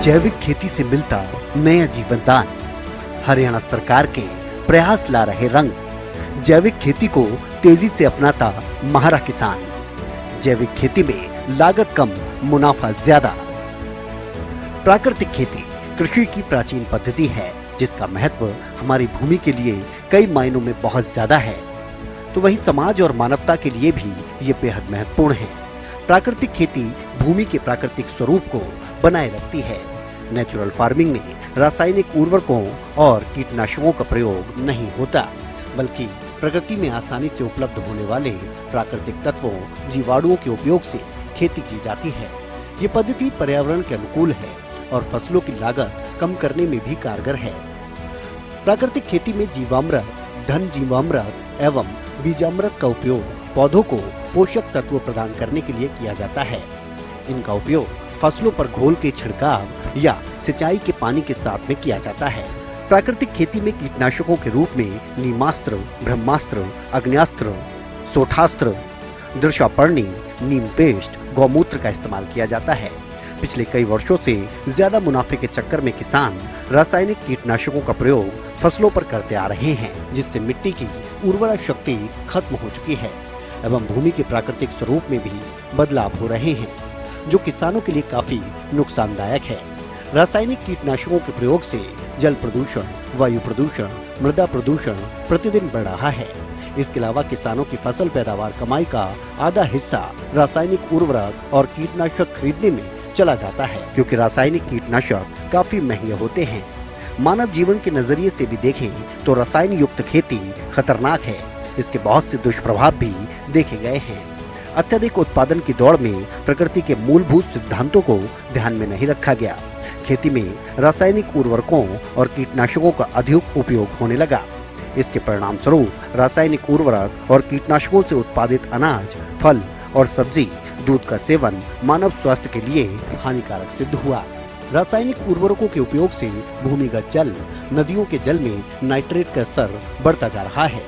जैविक खेती से मिलता नया जीवन दान। हरियाणा सरकार के प्रयास ला रहे रंग। जैविक खेती को तेजी से अपनाता महारा किसान। जैविक खेती में लागत कम, मुनाफा ज्यादा। प्राकृतिक खेती कृषि की प्राचीन पद्धति है जिसका महत्व हमारी भूमि के लिए कई मायनों में बहुत ज्यादा है, तो वहीं समाज और मानवता के लिए भी ये बेहद महत्वपूर्ण है। प्राकृतिक खेती भूमि के प्राकृतिक स्वरूप को बनाए रखती है। नेचुरल फार्मिंग में रासायनिक उर्वरकों और कीटनाशकों का प्रयोग नहीं होता, बल्कि प्रकृति में आसानी से उपलब्ध होने वाले प्राकृतिक तत्वों, जीवाणुओं के उपयोग से खेती की जाती है। ये पद्धति पर्यावरण के अनुकूल है और फसलों की लागत कम करने में भी कारगर है। प्राकृतिक खेती में जीवामृत, धन जीवामृत एवं बीजामृत का उपयोग पौधों को पोषक तत्व प्रदान करने के लिए किया जाता है। इनका उपयोग फसलों पर घोल के छिड़काव या सिंचाई के पानी के साथ में किया जाता है। प्राकृतिक खेती में कीटनाशकों के रूप में नीमास्त्र, ब्रह्मास्त्र, अग्न्यास्त्र, सोठास्त्र, दृशापर्णी, नीम पेस्ट, गौमूत्र का इस्तेमाल किया जाता है। पिछले कई वर्षों से ज्यादा मुनाफे के चक्कर में किसान रासायनिक कीटनाशकों का प्रयोग फसलों पर करते आ रहे हैं, जिससे मिट्टी की उर्वरा शक्ति खत्म हो चुकी है एवं भूमि के प्राकृतिक स्वरूप में भी बदलाव हो रहे हैं, जो किसानों के लिए काफी नुकसानदायक है। रासायनिक कीटनाशकों के प्रयोग से जल प्रदूषण, वायु प्रदूषण, मृदा प्रदूषण प्रतिदिन बढ़ रहा है। इसके अलावा किसानों की फसल पैदावार कमाई का आधा हिस्सा रासायनिक उर्वरक और कीटनाशक खरीदने में चला जाता है, क्योंकि रासायनिक कीटनाशक काफी महंगे होते हैं। मानव जीवन के नजरिए से भी देखें तो रसायन युक्त खेती खतरनाक है। इसके बहुत से दुष्प्रभाव भी देखे गए हैं। अत्यधिक उत्पादन की दौड़ में प्रकृति के मूलभूत सिद्धांतों को ध्यान में नहीं रखा गया। खेती में रासायनिक उर्वरकों और कीटनाशकों का अधिक उपयोग होने लगा। इसके परिणाम स्वरूप रासायनिक उर्वरक और कीटनाशकों से उत्पादित अनाज, फल और सब्जी, दूध का सेवन मानव स्वास्थ्य के लिए हानिकारक सिद्ध हुआ। रासायनिक उर्वरकों के उपयोग से भूमिगत जल, नदियों के जल में नाइट्रेट का स्तर बढ़ता जा रहा है।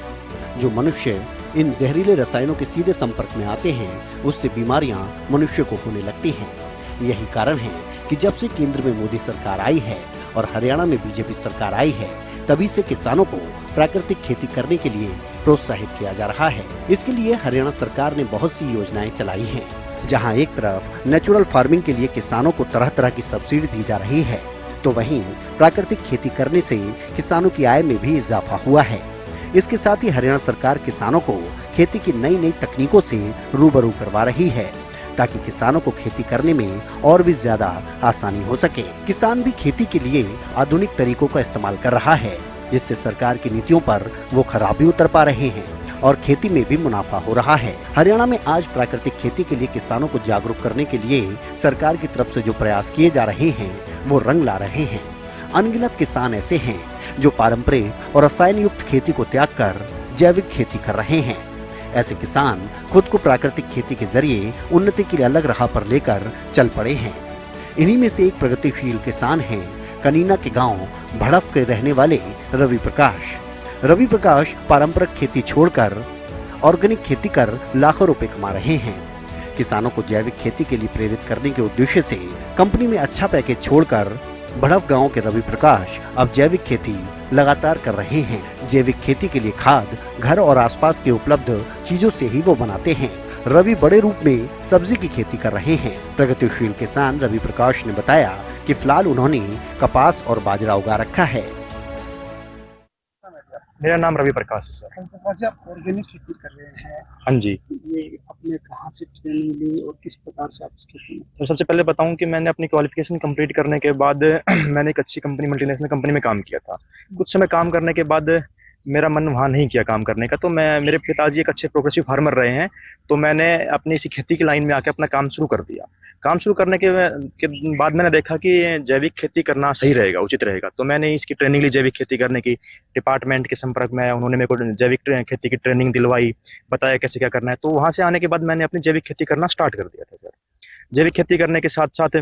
जो मनुष्य इन जहरीले रसायनों के सीधे संपर्क में आते हैं, उससे बीमारियां मनुष्य को होने लगती हैं। यही कारण है कि जब से केंद्र में मोदी सरकार आई है और हरियाणा में बीजेपी सरकार आई है, तभी से किसानों को प्राकृतिक खेती करने के लिए प्रोत्साहित किया जा रहा है। इसके लिए हरियाणा सरकार ने बहुत सी योजनाएं चलाई हैं, जहां एक तरफ नेचुरल फार्मिंग के लिए किसानों को तरह तरह की सब्सिडी दी जा रही है, तो वहीं प्राकृतिक खेती करने से किसानों की आय में भी इजाफा हुआ है। इसके साथ ही हरियाणा सरकार किसानों को खेती की नई नई तकनीकों से रूबरू करवा रही है, ताकि किसानों को खेती करने में और भी ज्यादा आसानी हो सके। किसान भी खेती के लिए आधुनिक तरीकों का इस्तेमाल कर रहा है, जिससे सरकार की नीतियों पर वो खराबी उतर पा रहे हैं और खेती में भी मुनाफा हो रहा है। हरियाणा में आज प्राकृतिक खेती के लिए किसानों को जागरूक करने के लिए सरकार की तरफ से जो प्रयास किए जा रहे हैं, वो रंग ला रहे हैं। अनगिनत किसान ऐसे हैं जो पारंपरिक और रसायन युक्त खेती को त्याग कर जैविक खेती कर रहे हैं। ऐसे किसान खुद को प्राकृतिक खेती के जरिए उन्नति की अलग राह पर लेकर चल पड़े हैं। इन्हीं में से एक प्रगतिशील किसान हैं कनीना के गांव भड़फ के रहने वाले रवि प्रकाश। रवि प्रकाश पारंपरिक खेती छोड़कर ऑर्गेनिक खेती कर लाखों रुपए कमा रहे हैं। किसानों को जैविक खेती के लिए प्रेरित करने के उद्देश्य से कंपनी में अच्छा पैकेज छोड़कर भड़फ गांव के रवि प्रकाश अब जैविक खेती लगातार कर रहे हैं। जैविक खेती के लिए खाद घर और आसपास के उपलब्ध चीजों से ही वो बनाते हैं। रवि बड़े रूप में सब्जी की खेती कर रहे हैं। प्रगतिशील किसान रवि प्रकाश ने बताया कि फिलहाल उन्होंने कपास और बाजरा उगा रखा है। मेरा नाम रवि प्रकाश है सर। आज आप ऑर्गेनिक खेती कर रहे हैं, हाँ जी ये आपने कहाँ से ट्रेनिंग ली और किस प्रकार से आप इसकी की? सर, सबसे पहले बताऊं कि मैंने अपनी क्वालिफिकेशन कंप्लीट करने के बाद मैंने एक अच्छी कंपनी, मल्टीनेशनल कंपनी में काम किया था। कुछ समय काम करने के बाद मेरा मन वहाँ नहीं किया काम करने का, तो मेरे पिताजी एक अच्छे प्रोग्रेसिव फार्मर रहे हैं, तो मैंने अपनी इसी खेती की लाइन में आके अपना काम शुरू कर दिया। काम शुरू करने के बाद मैंने देखा कि जैविक खेती करना सही रहेगा, उचित रहेगा, तो मैंने इसकी ट्रेनिंग ली जैविक खेती करने की। डिपार्टमेंट के संपर्क में उन्होंने मेरे को जैविक खेती की ट्रेनिंग दिलवाई, बताया कैसे क्या करना है। तो वहाँ से आने के बाद मैंने अपनी जैविक खेती करना स्टार्ट कर दिया था सर। जैविक खेती करने के साथ साथ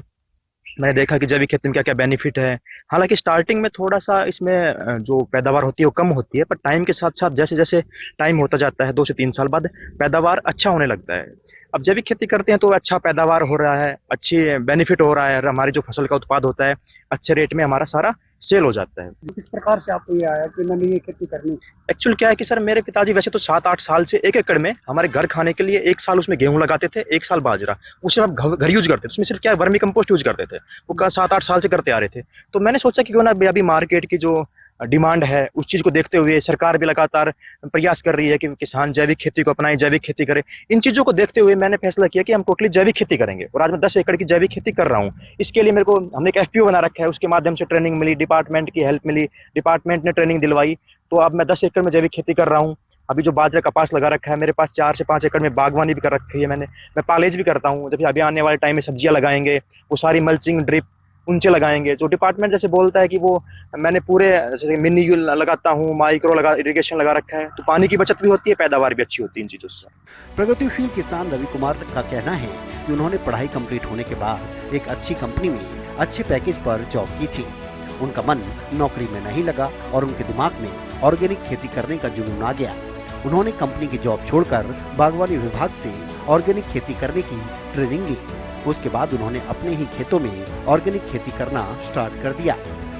मैंने देखा कि जैविक खेती में क्या क्या बेनिफिट है। हालांकि स्टार्टिंग में थोड़ा सा इसमें जो पैदावार होती है वो कम होती है, पर टाइम के साथ साथ जैसे जैसे टाइम होता जाता है 2 से 3 साल बाद पैदावार अच्छा होने लगता है। अब जैविक खेती करते हैं तो अच्छा पैदावार हो रहा है, अच्छी बेनिफिट हो रहा है, हमारी जो फसल का उत्पाद होता है अच्छे रेट में हमारा सारा सेल हो जाता है। किस प्रकार से आपको ये आया कि मैंने ये खेती करनी? एक्चुअल क्या है कि सर मेरे पिताजी वैसे तो 7-8 साल से 1 एकड़ में हमारे घर खाने के लिए 1 साल उसमें गेहूं लगाते थे, 1 साल बाजरा। उसमें हम घर यूज करते थे, उसमें सिर्फ क्या है वर्मी कंपोस्ट यूज करते थे। वो 7-8 साल से करते आ रहे थे। तो मैंने सोचा कि क्यों ना अभी मार्केट की जो डिमांड है उस चीज को देखते हुए सरकार भी लगातार प्रयास कर रही है कि किसान जैविक खेती को अपनाएं, जैविक खेती करें। इन चीजों को देखते हुए मैंने फैसला किया कि हम टोटली जैविक खेती करेंगे और आज मैं 10 एकड़ की जैविक खेती कर रहा हूँ। इसके लिए मेरे को हमने एक एफपीओ बना रखा है, उसके माध्यम से ट्रेनिंग मिली, डिपार्टमेंट की हेल्प मिली, डिपार्टमेंट ने ट्रेनिंग दिलवाई। तो अब मैं 10 एकड़ में जैविक खेती कर रहा हूँ। अभी जो बाजरा कपास लगा रखा है मेरे पास 4 से 5 एकड़ में बागवानी भी कर रखी है मैं पालेज भी करता हूँ। जब अभी आने वाले टाइम में सब्जियां लगाएंगे वो सारी मल्चिंग ड्रिप ऊंचे लगाएंगे। जो डिपार्टमेंट जैसे बोलता है कि वो मैंने पूरे जैसे मिनी लगाता हूँ, माइक्रो लगा इरिगेशन लगा रखा है, तो पानी की बचत भी होती है, पैदावार भी अच्छी होती है इन चीजों से। प्रगतिशील किसान रवि कुमार का कहना है कि उन्होंने पढ़ाई कंप्लीट होने के बाद एक अच्छी कंपनी में अच्छे पैकेज पर जॉब की थी। उनका मन नौकरी में नहीं लगा और उनके दिमाग में ऑर्गेनिक खेती करने का जुनून आ गया। उन्होंने कंपनी की जॉब छोड़कर बागवानी विभाग से ऑर्गेनिक खेती करने की ट्रेनिंग ली। उसके बाद उन्होंने अपने ही खेतों में ऑर्गेनिक खेती करना स्टार्ट कर दिया।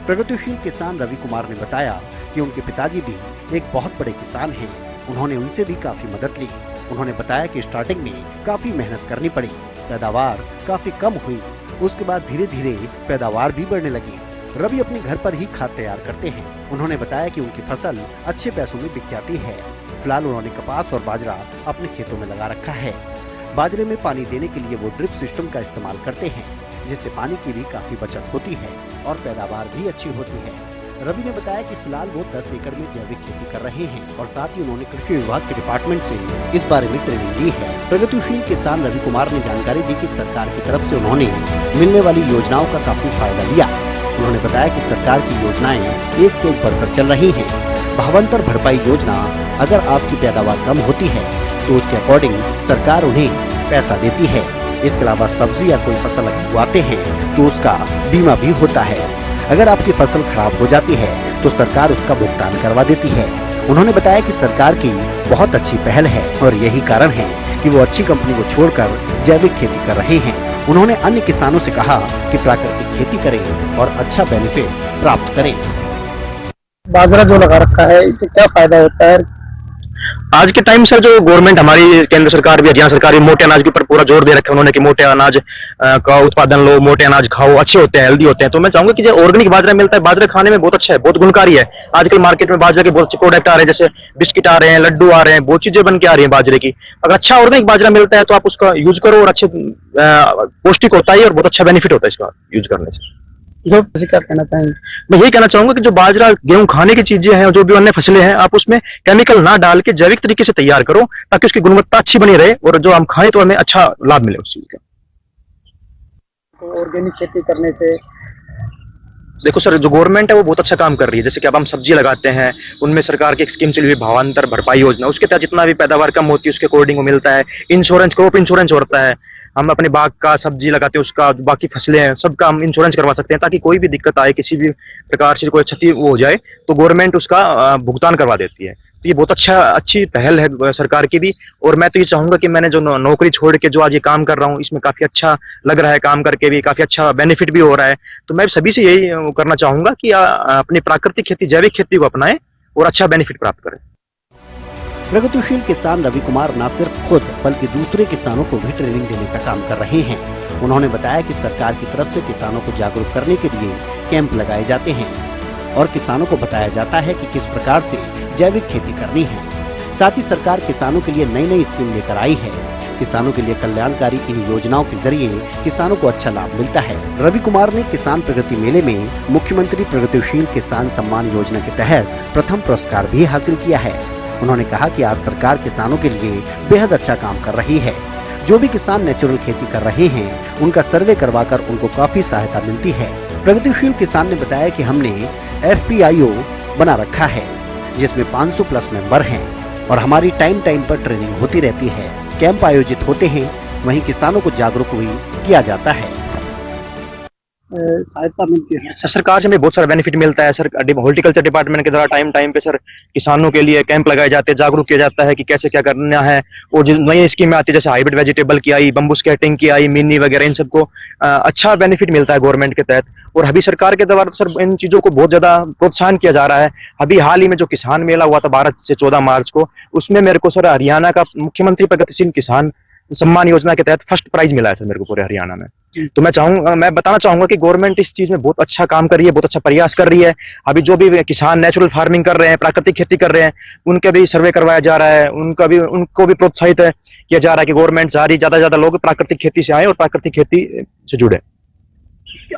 प्रगतिशील किसान रवि कुमार ने बताया कि उनके पिताजी भी एक बहुत बड़े किसान हैं। उन्होंने उनसे भी काफी मदद ली। उन्होंने बताया कि स्टार्टिंग में काफी मेहनत करनी पड़ी, पैदावार काफी कम हुई, उसके बाद धीरे धीरे पैदावार भी बढ़ने लगी। रवि अपने घर पर ही खाद तैयार करते हैं। उन्होंने बताया कि उनकी फसल अच्छे पैसों में बिक जाती है। फिलहाल उन्होंने कपास और बाजरा अपने खेतों में लगा रखा है। बाजरे में पानी देने के लिए वो ड्रिप सिस्टम का इस्तेमाल करते हैं, जिससे पानी की भी काफी बचत होती है और पैदावार भी अच्छी होती है। रवि ने बताया कि फिलहाल वो 10 एकड़ में जैविक खेती कर रहे हैं और साथ ही उन्होंने कृषि विभाग के डिपार्टमेंट से इस बारे में ट्रेनिंग ली है। प्रगतिशील किसान रवि कुमार ने जानकारी दी कि सरकार की तरफ से उन्होंने मिलने वाली योजनाओं का काफी फायदा लिया। उन्होंने बताया कि सरकार की योजनाएं एक से एक बढ़कर चल रही हैं। भावांतर भरपाई योजना, अगर आपकी पैदावार कम होती है तो उसके अकॉर्डिंग सरकार उन्हें पैसा देती है। इसके अलावा सब्जी या कोई फसल अगर उगाते हैं तो उसका बीमा भी होता है। अगर आपकी फसल खराब हो जाती है तो सरकार उसका भुगतान करवा देती है। उन्होंने बताया कि सरकार की बहुत अच्छी पहल है और यही कारण है कि वो अच्छी कंपनी को छोड़कर जैविक खेती कर रहे हैं। उन्होंने अन्य किसानों से कहा कि प्राकृतिक खेती करें और अच्छा बेनिफिट प्राप्त करें। बाजरा जो लगा रखा है इससे क्या फायदा होता है? आज के टाइम सर जो गवर्नमेंट हमारी केंद्र सरकार भी, हरियाणा सरकार भी मोटे अनाज के ऊपर पूरा जोर दे रखा है उन्होंने कि मोटे अनाज का उत्पादन लो, मोटे अनाज खाओ, अच्छे होते हैं, हेल्दी होते हैं। तो मैं चाहूंगा कि जो ऑर्गेनिक बाजरा मिलता है, बाजरा खाने में बहुत अच्छा है, बहुत गुणकारी है। आजकल मार्केट में बाजरे के बहुत अच्छे प्रोडक्ट आ रहे हैं, जैसे बिस्किट आ रहे हैं, लड्डू आ रहे हैं, बहुत चीजें बन के आ रही है बाजरे की। अगर अच्छा ऑर्गेनिक बाजरा मिलता है तो आप उसका यूज करो और अच्छे पौष्टिक होता है और बहुत अच्छा बेनिफिट होता है इसका यूज करने से। जो क्या कहना चाहेंगे? मैं यही कहना चाहूंगा कि जो बाजरा गेहूं खाने की चीजें हैं, जो भी अन्य फसलें हैं, आप उसमें केमिकल ना डाल के जैविक तरीके से तैयार करो ताकि उसकी गुणवत्ता अच्छी बनी रहे और जो हम खाएं तो हमें अच्छा लाभ मिले उस चीज का। तो ऑर्गेनिक खेती करने से देखो सर, जो गवर्नमेंट है वो बहुत अच्छा काम कर रही है। जैसे कि अब हम सब्जी लगाते हैं, उनमें सरकार की एक स्कीम चली हुई भावांतर भरपाई योजना, उसके तहत जितना भी पैदावार कम होती है उसके अकॉर्डिंग वो मिलता है। इंश्योरेंस, क्रॉप इंश्योरेंस होता है, हम अपने बाग का सब्जी लगाते हैं उसका, बाकी फसलें हैं सबका हम इंश्योरेंस करवा सकते हैं ताकि कोई भी दिक्कत आए, किसी भी प्रकार से कोई क्षति वो हो जाए तो गवर्नमेंट उसका भुगतान करवा देती है। तो ये बहुत अच्छी पहल है सरकार की भी। और मैं तो ये चाहूंगा कि मैंने जो नौकरी छोड़ के जो आज ये काम कर रहा हूँ इसमें काफी अच्छा लग रहा है, काम करके भी काफी अच्छा बेनिफिट भी हो रहा है। तो मैं सभी से यही करना चाहूंगा कि अपनी प्राकृतिक खेती, जैविक खेती को अपनाएं और अच्छा बेनिफिट प्राप्त करें। प्रगतिशील किसान रवि कुमार न सिर्फ खुद बल्कि दूसरे किसानों को भी ट्रेनिंग देने का काम कर रहे हैं। उन्होंने बताया कि सरकार की तरफ से किसानों को जागरूक करने के लिए कैंप लगाए जाते हैं और किसानों को बताया जाता है कि किस प्रकार से जैविक खेती करनी है। साथ ही सरकार किसानों के लिए नई नई स्कीम लेकर आई है। किसानों के लिए कल्याणकारी इन योजनाओं के जरिए किसानों को अच्छा लाभ मिलता है। रवि कुमार ने किसान प्रगति मेले में मुख्यमंत्री प्रगतिशील किसान सम्मान योजना के तहत प्रथम पुरस्कार भी हासिल किया है। उन्होंने कहा कि आज सरकार किसानों के लिए बेहद अच्छा काम कर रही है। जो भी किसान नेचुरल खेती कर रहे हैं उनका सर्वे करवाकर उनको काफी सहायता मिलती है। प्रगतिशील किसान ने बताया कि हमने FPIO बना रखा है जिसमें 500 प्लस मेंबर हैं और हमारी टाइम पर ट्रेनिंग होती रहती है, कैंप आयोजित होते हैं, वहीं किसानों को जागरूक भी किया जाता है। सहायता मिलती है? सर सरकार से हमें बहुत सारा बेनिफिट मिलता है सर। हॉर्टिकल्चर डिपार्टमेंट के द्वारा टाइम टाइम पे सर किसानों के लिए कैंप लगाए जाते हैं, जागरूक किया जाता है कि कैसे क्या करना है। और जिस नई स्कीमें आती है जैसे हाइब्रिड वेजिटेबल की आई, बम्बू स्कैटिंग की आई, मिनी वगैरह, इन सबको अच्छा बेनिफिट मिलता है गवर्नमेंट के तहत। और अभी सरकार के द्वारा सर इन चीजों को बहुत ज्यादा प्रोत्साहन किया जा रहा है। अभी हाल ही में जो किसान मेला हुआ था 12 से 14 मार्च को, उसमें मेरे को सर हरियाणा का मुख्यमंत्री प्रगतिशील किसान सम्मान योजना के तहत फर्स्ट प्राइज मिला है सर मेरे को पूरे हरियाणा में। तो मैं बताना चाहूंगा कि गवर्नमेंट इस चीज में बहुत अच्छा काम कर रही है, बहुत अच्छा प्रयास कर रही है। अभी जो भी किसान नेचुरल फार्मिंग कर रहे हैं, प्राकृतिक खेती कर रहे हैं, उनके भी सर्वे करवाया जा रहा है, उनको भी प्रोत्साहित किया जा रहा है कि गवर्नमेंट ज्यादा से ज्यादा लोग प्राकृतिक खेती से आए और प्राकृतिक खेती से जुड़े।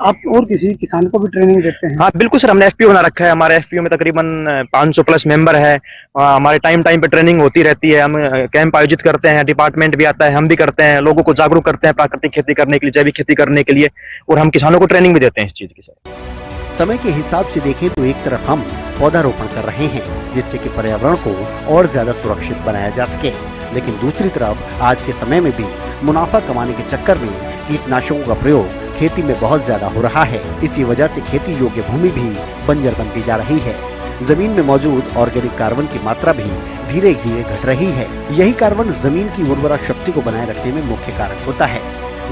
आप और किसी किसान को भी ट्रेनिंग देते हैं? हाँ बिल्कुल सर, हमने एफपीओ बना रखा है। हमारे एफपीओ में तकरीबन 500 प्लस मेंबर है। हमारे टाइम टाइम पे ट्रेनिंग होती रहती है, हम कैंप आयोजित करते हैं, डिपार्टमेंट भी आता है, हम भी करते हैं, लोगों को जागरूक करते हैं प्राकृतिक खेती करने के लिए, जैविक खेती करने के लिए, और हम किसानों को ट्रेनिंग भी देते हैं इस चीज की सर। समय के हिसाब से देखें तो एक तरफ हम पौधारोपण कर रहे हैं जिससे कि पर्यावरण को और ज्यादा सुरक्षित बनाया जा सके, लेकिन दूसरी तरफ आज के समय में भी मुनाफा कमाने के चक्कर में कीटनाशकों का प्रयोग खेती में बहुत ज्यादा हो रहा है। इसी वजह से खेती योग्य भूमि भी बंजर बनती जा रही है। जमीन में मौजूद ऑर्गेनिक कार्बन की मात्रा भी धीरे धीरे घट रही है। यही कार्बन जमीन की उर्वरा शक्ति को बनाए रखने में मुख्य कारक होता है।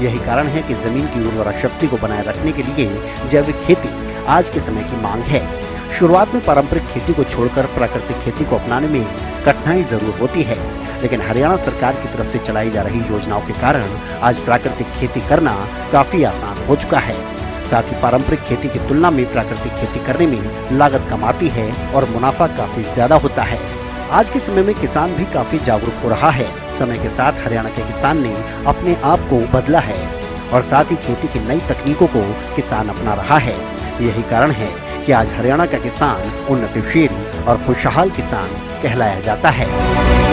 यही कारण है कि जमीन की उर्वरा शक्ति को बनाए रखने के लिए जैविक खेती आज के समय की मांग है। शुरुआत में पारंपरिक खेती को छोड़कर प्राकृतिक खेती को अपनाने में कठिनाई जरूर होती है, लेकिन हरियाणा सरकार की तरफ से चलाई जा रही योजनाओं के कारण आज प्राकृतिक खेती करना काफी आसान हो चुका है। साथ ही पारंपरिक खेती की तुलना में प्राकृतिक खेती करने में लागत कम आती है और मुनाफा काफी ज्यादा होता है। आज के समय में किसान भी काफी जागरूक हो रहा है। समय के साथ हरियाणा के किसान ने अपने आप को बदला है और साथ ही खेती की नई तकनीकों को किसान अपना रहा है। यही कारण है कि आज हरियाणा का किसान उन्नतिशील और खुशहाल किसान कहलाया जाता है।